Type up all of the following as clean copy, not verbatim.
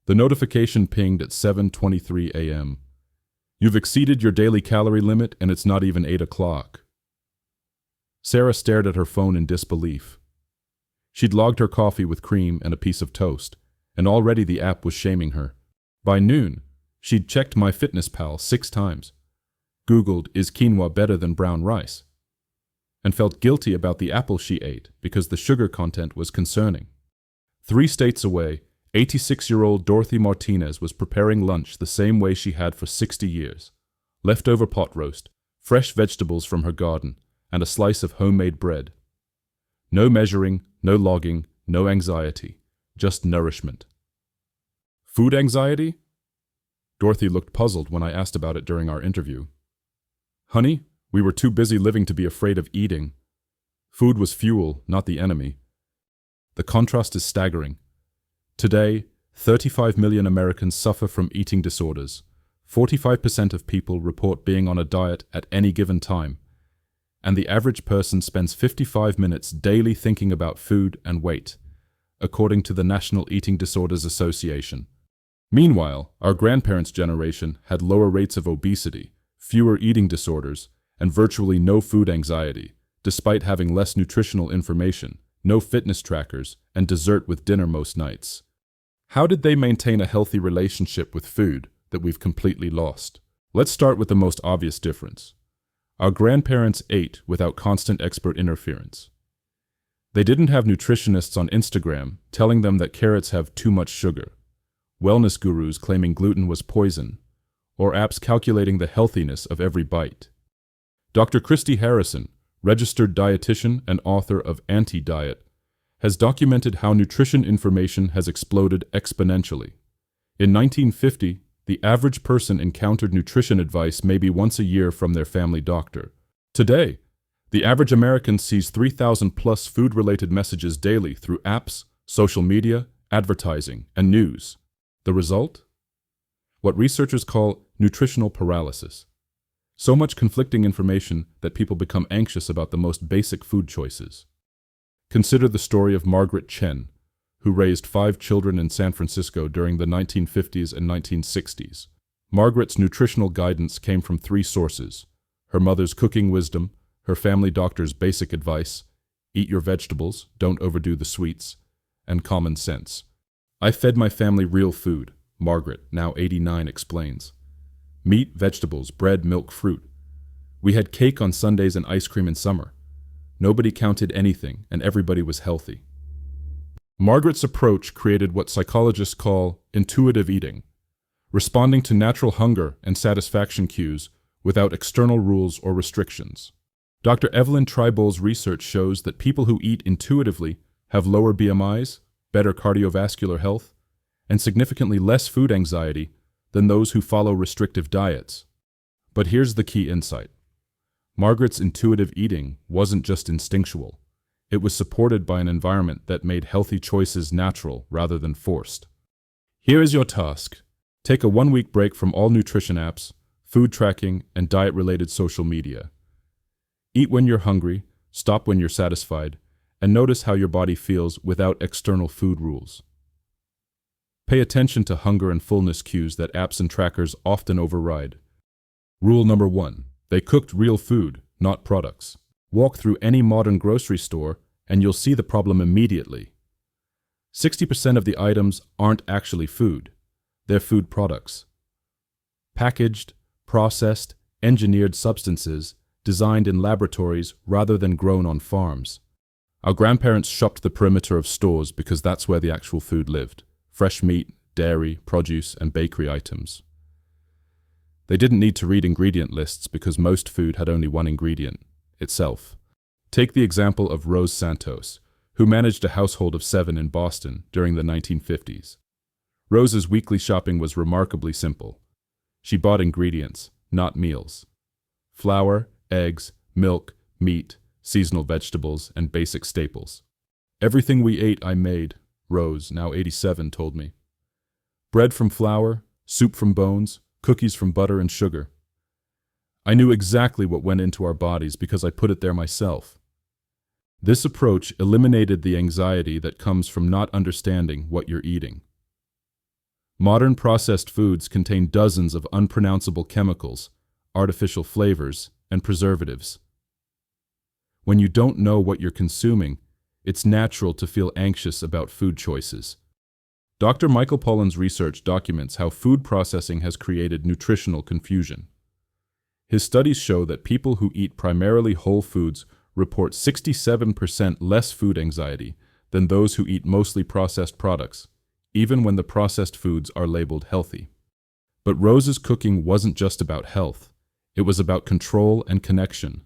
The notification pinged at 7:23 a.m. You've exceeded your daily calorie limit and it's not even 8 o'clock. Sarah stared at her phone in disbelief. She'd logged her coffee with cream and a piece of toast, and already the app was shaming her. By noon, she'd checked MyFitnessPal 6 times, Googled, is quinoa better than brown rice, and felt guilty about the apple she ate because the sugar content was concerning. 3 states away, 86-year-old Dorothy Martinez was preparing lunch the same way she had for 60 years. Leftover pot roast, fresh vegetables from her garden, and a slice of homemade bread. No measuring, no logging, no anxiety, just nourishment. Food anxiety? Dorothy looked puzzled when I asked about it during our interview. Honey, we were too busy living to be afraid of eating. Food was fuel, not the enemy. The contrast is staggering. Today, 35 million Americans suffer from eating disorders. 45% of people report being on a diet at any given time. And the average person spends 55 minutes daily thinking about food and weight, according to the National Eating Disorders Association. Meanwhile, our grandparents' generation had lower rates of obesity, fewer eating disorders, and virtually no food anxiety, despite having less nutritional information, no fitness trackers, and dessert with dinner most nights. How did they maintain a healthy relationship with food that we've completely lost? Let's start with the most obvious difference. Our grandparents ate without constant expert interference. They didn't have nutritionists on Instagram telling them that carrots have too much sugar, wellness gurus claiming gluten was poison, or apps calculating the healthiness of every bite. Dr. Christy Harrison, registered dietitian and author of Anti-Diet, has documented how nutrition information has exploded exponentially. In 1950, the average person encountered nutrition advice maybe once a year from their family doctor. Today, the average American sees 3,000 plus food-related messages daily through apps, social media, advertising, and news. The result? What researchers call nutritional paralysis. So much conflicting information that people become anxious about the most basic food choices. Consider the story of Margaret Chen, who raised 5 children in San Francisco during the 1950s and 1960s. Margaret's nutritional guidance came from 3 sources: her mother's cooking wisdom, her family doctor's basic advice, eat your vegetables, don't overdo the sweets, and common sense. I fed my family real food, Margaret, now 89, explains. Meat, vegetables, bread, milk, fruit. We had cake on Sundays and ice cream in summer. Nobody counted anything, and everybody was healthy. Margaret's approach created what psychologists call intuitive eating, responding to natural hunger and satisfaction cues without external rules or restrictions. Dr. Evelyn Tribol's research shows that people who eat intuitively have lower BMIs, better cardiovascular health, and significantly less food anxiety than those who follow restrictive diets. But here's the key insight. Margaret's intuitive eating wasn't just instinctual. It was supported by an environment that made healthy choices natural rather than forced. Here is your task. Take a 1-week break from all nutrition apps, food tracking, and diet-related social media. Eat when you're hungry, stop when you're satisfied, and notice how your body feels without external food rules. Pay attention to hunger and fullness cues that apps and trackers often override. Rule number 1. They cooked real food, not products. Walk through any modern grocery store and you'll see the problem immediately. 60% of the items aren't actually food. They're food products. Packaged, processed, engineered substances designed in laboratories rather than grown on farms. Our grandparents shopped the perimeter of stores because that's where the actual food lived. Fresh meat, dairy, produce, and bakery items. They didn't need to read ingredient lists because most food had only one ingredient: itself. Take the example of Rose Santos, who managed a household of 7 in Boston during the 1950s. Rose's weekly shopping was remarkably simple. She bought ingredients, not meals. Flour, eggs, milk, meat, seasonal vegetables, and basic staples. Everything we ate I made, Rose, now 87, told me. Bread from flour, soup from bones, cookies from butter and sugar. I knew exactly what went into our bodies because I put it there myself. This approach eliminated the anxiety that comes from not understanding what you're eating. Modern processed foods contain dozens of unpronounceable chemicals, artificial flavors, and preservatives. When you don't know what you're consuming, it's natural to feel anxious about food choices. Dr. Michael Pollan's research documents how food processing has created nutritional confusion. His studies show that people who eat primarily whole foods report 67% less food anxiety than those who eat mostly processed products, even when the processed foods are labeled healthy. But Rose's cooking wasn't just about health. It was about control and connection.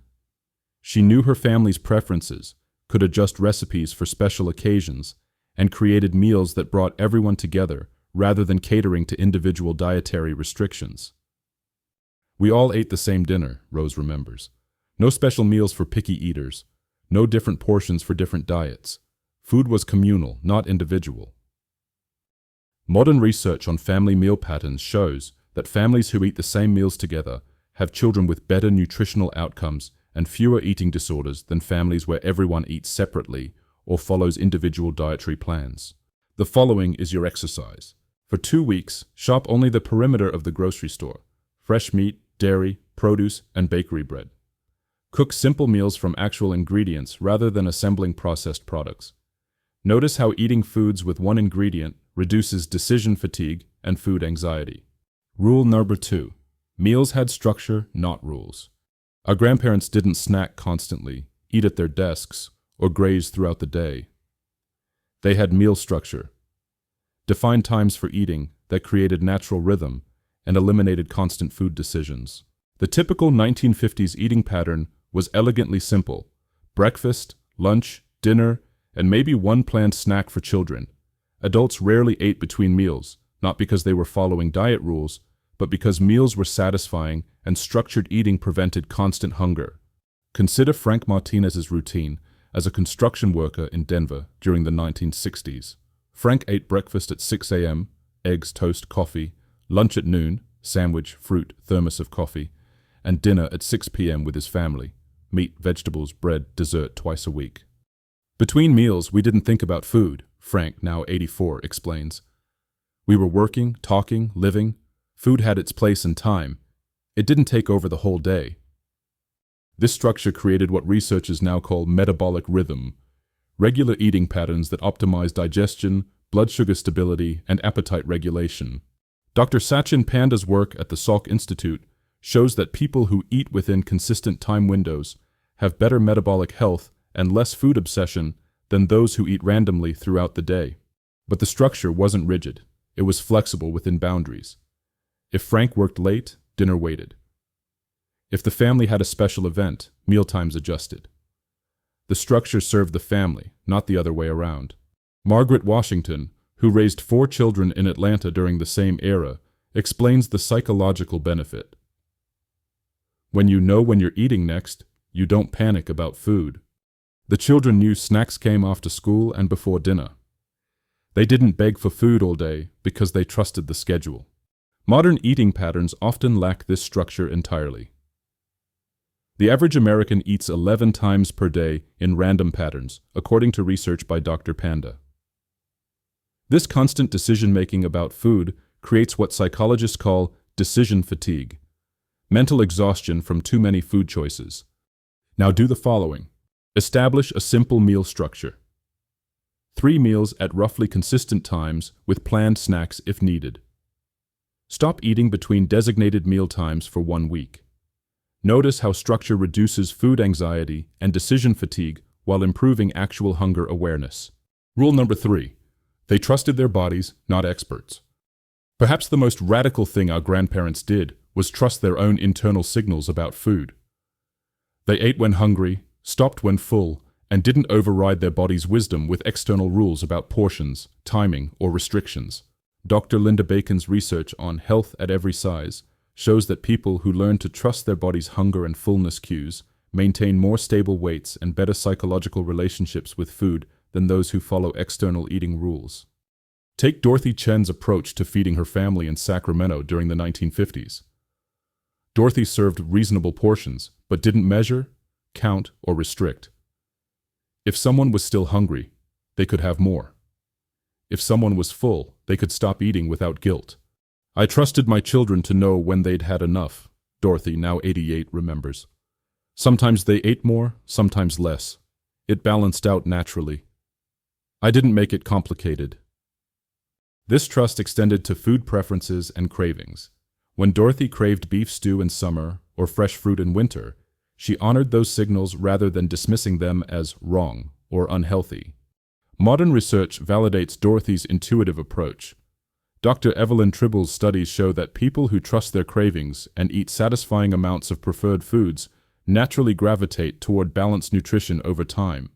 She knew her family's preferences, could adjust recipes for special occasions, and created meals that brought everyone together rather than catering to individual dietary restrictions. We all ate the same dinner, Rose remembers. No special meals for picky eaters, no different portions for different diets. Food was communal, not individual. Modern research on family meal patterns shows that families who eat the same meals together have children with better nutritional outcomes and fewer eating disorders than families where everyone eats separately or follows individual dietary plans. The following is your exercise. For 2 weeks, shop only the perimeter of the grocery store: fresh meat, dairy, produce, and bakery bread. Cook simple meals from actual ingredients rather than assembling processed products. Notice how eating foods with one ingredient reduces decision fatigue and food anxiety. Rule number 2. Meals had structure, not rules. Our grandparents didn't snack constantly, eat at their desks, or graze throughout the day. They had meal structure, defined times for eating that created natural rhythm and eliminated constant food decisions. The typical 1950s eating pattern was elegantly simple: breakfast, lunch, dinner, and maybe one planned snack for children. Adults rarely ate between meals, not because they were following diet rules, but because meals were satisfying and structured eating prevented constant hunger. Consider Frank Martinez's routine as a construction worker in Denver during the 1960s. Frank ate breakfast at 6 a.m., eggs, toast, coffee, lunch at noon, sandwich, fruit, thermos of coffee, and dinner at 6 p.m. with his family: meat, vegetables, bread, dessert twice a week. Between meals, we didn't think about food, Frank, now 84, explains. We were working, talking, living. Food had its place and time. It didn't take over the whole day. This structure created what researchers now call metabolic rhythm, regular eating patterns that optimize digestion, blood sugar stability, and appetite regulation. Dr. Sachin Panda's work at the Salk Institute shows that people who eat within consistent time windows have better metabolic health and less food obsession than those who eat randomly throughout the day. But the structure wasn't rigid. It was flexible within boundaries. If Frank worked late, dinner waited. If the family had a special event, mealtimes adjusted. The structure served the family, not the other way around. Margaret Washington, who raised 4 children in Atlanta during the same era, explains the psychological benefit. When you know when you're eating next, you don't panic about food. The children knew snacks came after school and before dinner. They didn't beg for food all day because they trusted the schedule. Modern eating patterns often lack this structure entirely. The average American eats 11 times per day in random patterns, according to research by Dr. Panda. This constant decision-making about food creates what psychologists call decision fatigue, mental exhaustion from too many food choices. Now do the following. Establish a simple meal structure. 3 meals at roughly consistent times with planned snacks if needed. Stop eating between designated meal times for 1 week. Notice how structure reduces food anxiety and decision fatigue while improving actual hunger awareness. Rule number 3. They trusted their bodies, not experts. Perhaps the most radical thing our grandparents did was trust their own internal signals about food. They ate when hungry, stopped when full, and didn't override their body's wisdom with external rules about portions, timing, or restrictions. Dr. Linda Bacon's research on health at every size shows that people who learn to trust their body's hunger and fullness cues maintain more stable weights and better psychological relationships with food than those who follow external eating rules. Take Dorothy Chen's approach to feeding her family in Sacramento during the 1950s. Dorothy served reasonable portions, but didn't measure, count, or restrict. If someone was still hungry, they could have more. If someone was full, they could stop eating without guilt. I trusted my children to know when they'd had enough, Dorothy, now 88, remembers. Sometimes they ate more, sometimes less. It balanced out naturally. I didn't make it complicated. This trust extended to food preferences and cravings. When Dorothy craved beef stew in summer or fresh fruit in winter, she honored those signals rather than dismissing them as wrong or unhealthy. Modern research validates Dorothy's intuitive approach. Dr. Evelyn Tribble's studies show that people who trust their cravings and eat satisfying amounts of preferred foods naturally gravitate toward balanced nutrition over time,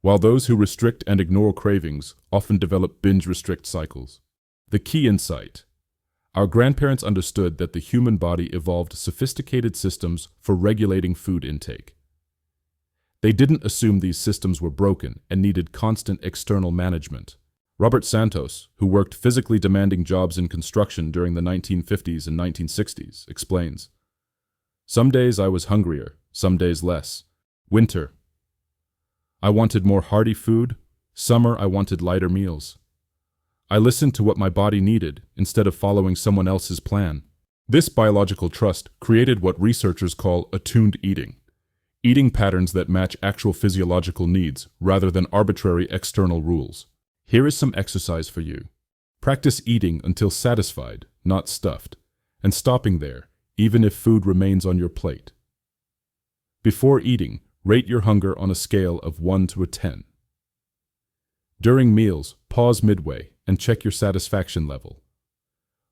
while those who restrict and ignore cravings often develop binge-restrict cycles. The key insight: our grandparents understood that the human body evolved sophisticated systems for regulating food intake. They didn't assume these systems were broken and needed constant external management. Robert Santos, who worked physically demanding jobs in construction during the 1950s and 1960s, explains, "Some days I was hungrier, some days less. Winter, I wanted more hearty food. Summer, I wanted lighter meals. I listened to what my body needed instead of following someone else's plan." This biological trust created what researchers call attuned eating patterns that match actual physiological needs rather than arbitrary external rules. Here is some exercise for you. Practice eating until satisfied, not stuffed, and stopping there, even if food remains on your plate. Before eating, rate your hunger on a scale of 1 to 10. During meals, pause midway and check your satisfaction level.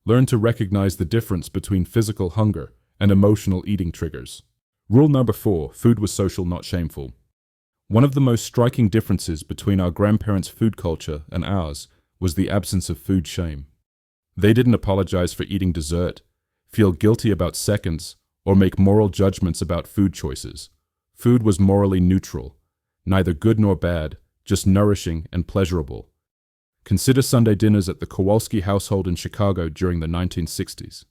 Learn to recognize the difference between physical hunger and emotional eating triggers. Rule number 4, food was social, not shameful. One of the most striking differences between our grandparents' food culture and ours was the absence of food shame. They didn't apologize for eating dessert, feel guilty about seconds, or make moral judgments about food choices. Food was morally neutral, neither good nor bad, just nourishing and pleasurable. Consider Sunday dinners at the Kowalski household in Chicago during the 1960s.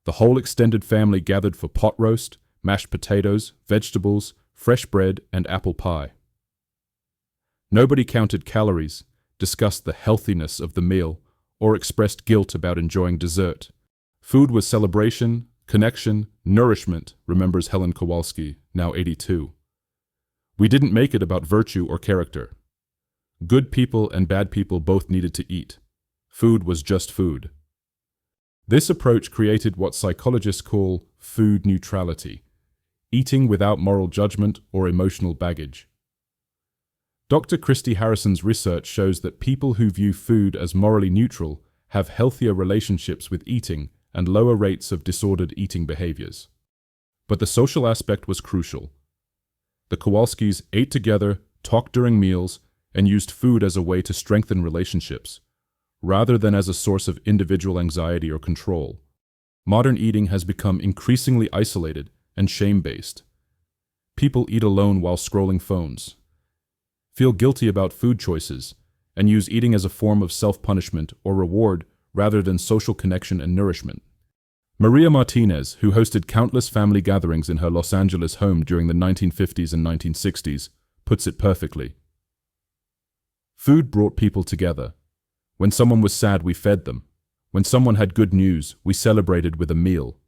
The whole extended family gathered for pot roast, mashed potatoes, vegetables, fresh bread, and apple pie. Nobody counted calories, discussed the healthiness of the meal, or expressed guilt about enjoying dessert. Food was celebration, connection, nourishment, remembers Helen Kowalski, now 82. We didn't make it about virtue or character. Good people and bad people both needed to eat. Food was just food. This approach created what psychologists call food neutrality, eating without moral judgment or emotional baggage. Dr. Christy Harrison's research shows that people who view food as morally neutral have healthier relationships with eating and lower rates of disordered eating behaviors. But the social aspect was crucial. The Kowalskis ate together, talked during meals, and used food as a way to strengthen relationships, rather than as a source of individual anxiety or control. Modern eating has become increasingly isolated and shame-based. People eat alone while scrolling phones, feel guilty about food choices, and use eating as a form of self-punishment or reward rather than social connection and nourishment. Maria Martinez, who hosted countless family gatherings in her Los Angeles home during the 1950s and 1960s, puts it perfectly. Food brought people together. When someone was sad, we fed them. When someone had good news, we celebrated with a meal.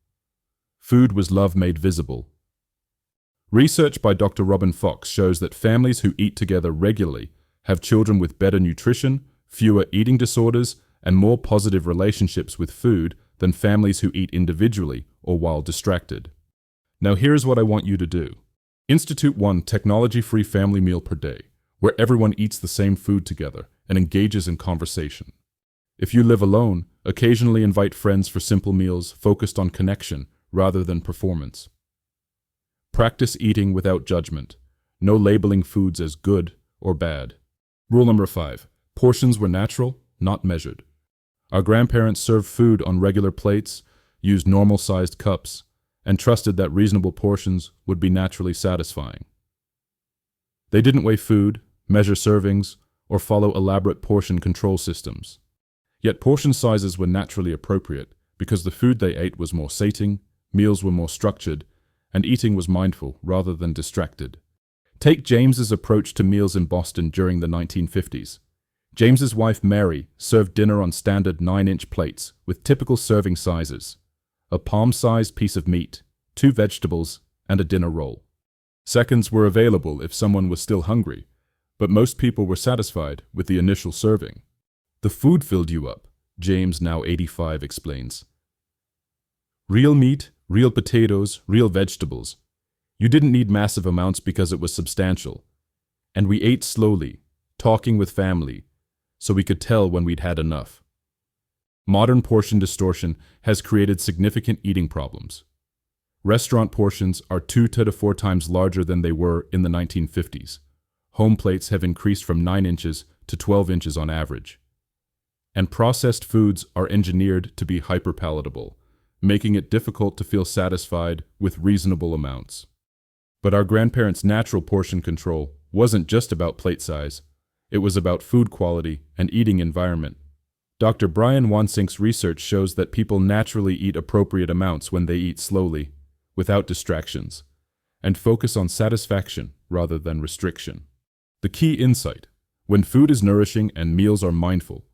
Food was love made visible. Research by Dr. Robin Fox shows that families who eat together regularly have children with better nutrition, fewer eating disorders, and more positive relationships with food than families who eat individually or while distracted. Now here's what I want you to do. Institute one technology-free family meal per day, where everyone eats the same food together and engages in conversation. If you live alone, occasionally invite friends for simple meals focused on connection rather than performance. Practice eating without judgment. No labeling foods as good or bad. Rule number 5. Portions were natural, not measured. Our grandparents served food on regular plates, used normal-sized cups, and trusted that reasonable portions would be naturally satisfying. They didn't weigh food, measure servings, or follow elaborate portion control systems. Yet portion sizes were naturally appropriate because the food they ate was more sating, meals were more structured, and eating was mindful rather than distracted. Take James's approach to meals in Boston during the 1950s. James's wife Mary served dinner on standard 9-inch plates with typical serving sizes: a palm-sized piece of meat, 2 vegetables, and a dinner roll. Seconds were available if someone was still hungry, but most people were satisfied with the initial serving. The food filled you up, James, now 85, explains. Real meat, real potatoes, real vegetables. You didn't need massive amounts because it was substantial. And we ate slowly, talking with family, so we could tell when we'd had enough. Modern portion distortion has created significant eating problems. Restaurant portions are 2 to 4 times larger than they were in the 1950s. Home plates have increased from 9 inches to 12 inches on average. And processed foods are engineered to be hyperpalatable, making it difficult to feel satisfied with reasonable amounts. But our grandparents' natural portion control wasn't just about plate size. It was about food quality and eating environment. Dr. Brian Wansink's research shows that people naturally eat appropriate amounts when they eat slowly, without distractions, and focus on satisfaction rather than restriction. The key insight: when food is nourishing and meals are mindful,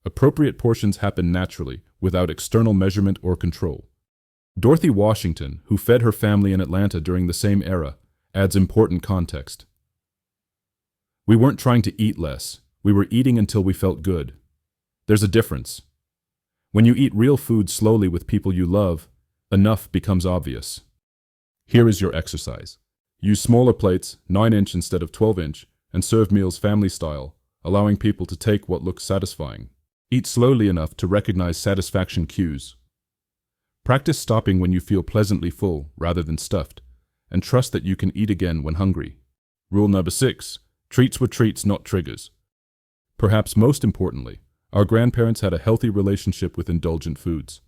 appropriate portions happen naturally without external measurement or control. Dorothy Washington, who fed her family in Atlanta during the same era, adds important context. We weren't trying to eat less, we were eating until we felt good. There's a difference. When you eat real food slowly with people you love, enough becomes obvious. Here is your exercise. Use smaller plates, 9-inch instead of 12-inch, and serve meals family style, allowing people to take what looks satisfying. Eat slowly enough to recognize satisfaction cues. Practice stopping when you feel pleasantly full rather than stuffed, and trust that you can eat again when hungry. Rule number 6. Treats were treats, not triggers. Perhaps most importantly, our grandparents had a healthy relationship with indulgent foods.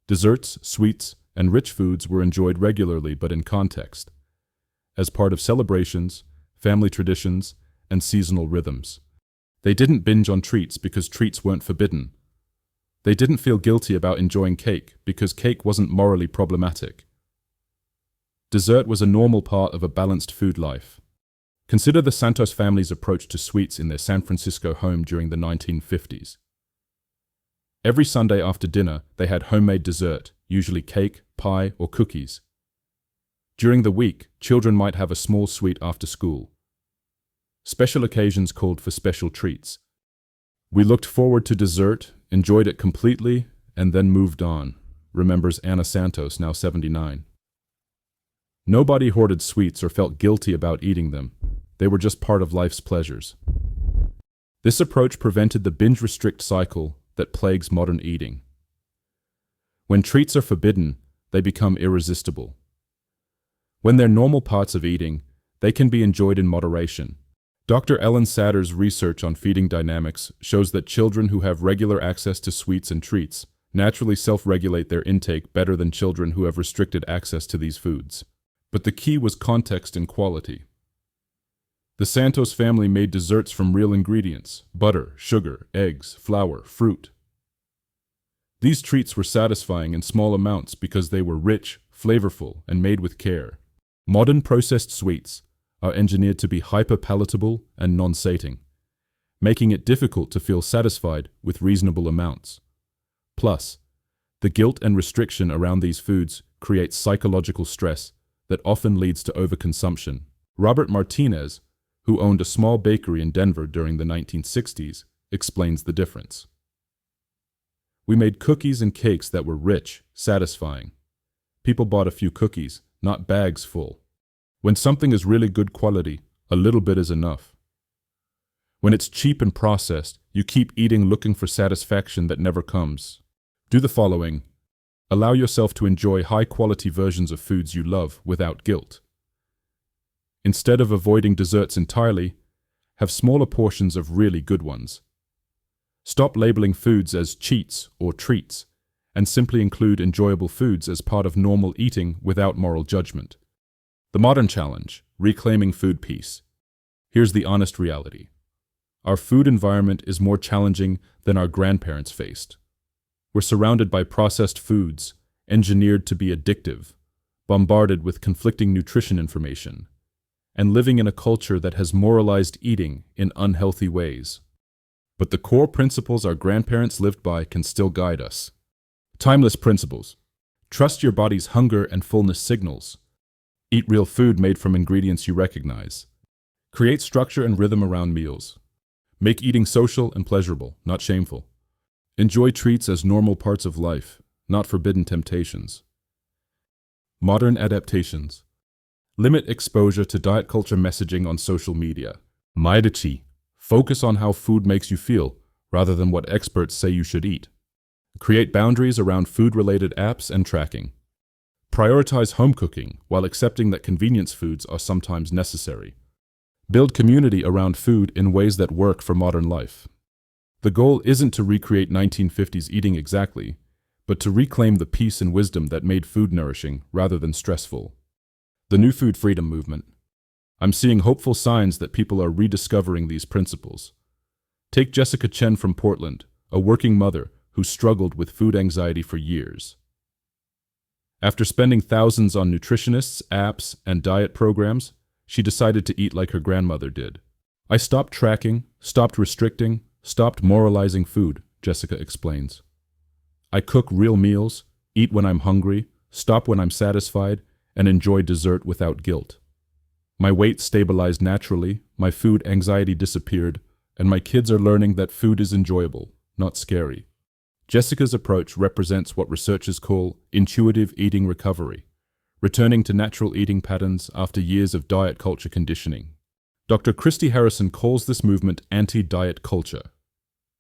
Desserts, sweets, and rich foods were enjoyed regularly but in context, as part of celebrations, family traditions, and seasonal rhythms. They didn't binge on treats because treats weren't forbidden. They didn't feel guilty about enjoying cake because cake wasn't morally problematic. Dessert was a normal part of a balanced food life. Consider the Santos family's approach to sweets in their San Francisco home during the 1950s. Every Sunday after dinner, they had homemade dessert, usually cake, pie, or cookies. During the week, children might have a small sweet after school. Special occasions called for special treats. We looked forward to dessert, enjoyed it completely, and then moved on, remembers Anna Santos, now 79. Nobody hoarded sweets or felt guilty about eating them. They were just part of life's pleasures. This approach prevented the binge-restrict cycle that plagues modern eating. When treats are forbidden, they become irresistible. When they're normal parts of eating, they can be enjoyed in moderation. Dr. Ellen Satter's research on feeding dynamics shows that children who have regular access to sweets and treats naturally self-regulate their intake better than children who have restricted access to these foods. But the key was context and quality. The Santos family made desserts from real ingredients: butter, sugar, eggs, flour, fruit. These treats were satisfying in small amounts because they were rich, flavorful, and made with care. Modern processed sweets are engineered to be hyper-palatable and non-sating, making it difficult to feel satisfied with reasonable amounts. Plus, the guilt and restriction around these foods creates psychological stress that often leads to overconsumption. Robert Martinez, who owned a small bakery in Denver during the 1960s, explains the difference. We made cookies and cakes that were rich, satisfying. People bought a few cookies, not bags full. When something is really good quality, a little bit is enough. When it's cheap and processed, you keep eating looking for satisfaction that never comes. Do the following. Allow yourself to enjoy high-quality versions of foods you love without guilt. Instead of avoiding desserts entirely, have smaller portions of really good ones. Stop labeling foods as cheats or treats, and simply include enjoyable foods as part of normal eating without moral judgment. The modern challenge: reclaiming food peace. Here's the honest reality. Our food environment is more challenging than our grandparents faced. We're surrounded by processed foods, engineered to be addictive, bombarded with conflicting nutrition information, and living in a culture that has moralized eating in unhealthy ways. but the core principles our grandparents lived by can still guide us. Timeless principles. Trust your body's hunger and fullness signals. Eat real food made from ingredients you recognize. Create structure and rhythm around meals. Make eating social and pleasurable, not shameful. Enjoy treats as normal parts of life, not forbidden temptations. Modern adaptations. Limit exposure to diet culture messaging on social media. Maidachi. Focus on how food makes you feel, rather than what experts say you should eat. Create boundaries around food-related apps and tracking. Prioritize home cooking while accepting that convenience foods are sometimes necessary. Build community around food in ways that work for modern life. The goal isn't to recreate 1950s eating exactly, but to reclaim the peace and wisdom that made food nourishing rather than stressful. The new food freedom movement. I'm seeing hopeful signs that people are rediscovering these principles. Take Jessica Chen from Portland, a working mother who struggled with food anxiety for years. After spending thousands on nutritionists, apps, and diet programs, she decided to eat like her grandmother did. I stopped tracking, stopped restricting, stopped moralizing food, Jessica explains. I cook real meals, eat when I'm hungry, stop when I'm satisfied, and enjoy dessert without guilt. My weight stabilized naturally, my food anxiety disappeared, and my kids are learning that food is enjoyable, not scary. Jessica's approach represents what researchers call intuitive eating recovery, returning to natural eating patterns after years of diet culture conditioning. Dr. Christy Harrison calls this movement anti-diet culture.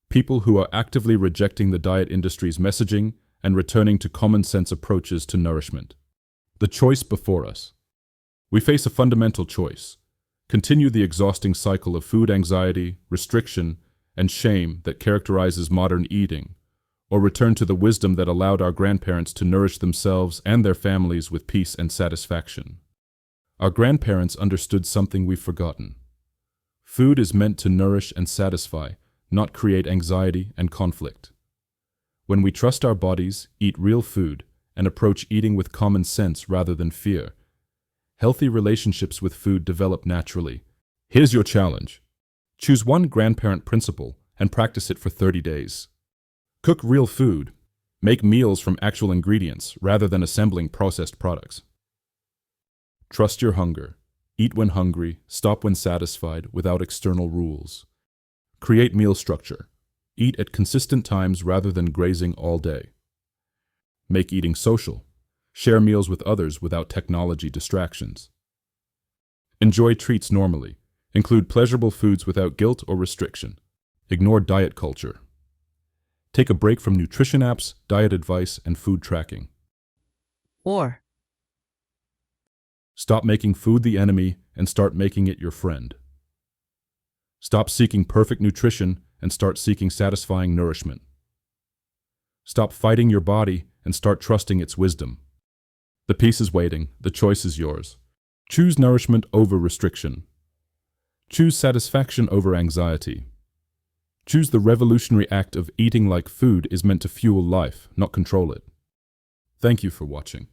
People who are actively rejecting the diet industry's messaging and returning to common-sense approaches to nourishment. The choice before us. We face a fundamental choice: continue the exhausting cycle of food anxiety, restriction, and shame that characterizes modern eating, or return to the wisdom that allowed our grandparents to nourish themselves and their families with peace and satisfaction. Our grandparents understood something we've forgotten. Food is meant to nourish and satisfy, not create anxiety and conflict. When we trust our bodies, eat real food, and approach eating with common sense rather than fear, healthy relationships with food develop naturally. Here's your challenge. Choose one grandparent principle and practice it for 30 days. Cook real food. Make meals from actual ingredients rather than assembling processed products. Trust your hunger. Eat when hungry, stop when satisfied without external rules. Create meal structure. Eat at consistent times rather than grazing all day. Make eating social. Share meals with others without technology distractions. Enjoy treats normally. Include pleasurable foods without guilt or restriction. Ignore diet culture. Take a break from nutrition apps, diet advice, and food tracking. Or Stop making food the enemy and start making it your friend. Stop seeking perfect nutrition and start seeking satisfying nourishment. Stop fighting your body and start trusting its wisdom. The peace is waiting, the choice is yours. Choose nourishment over restriction. Choose satisfaction over anxiety. Choose the revolutionary act of eating like food is meant to fuel life, not control it. Thank you for watching.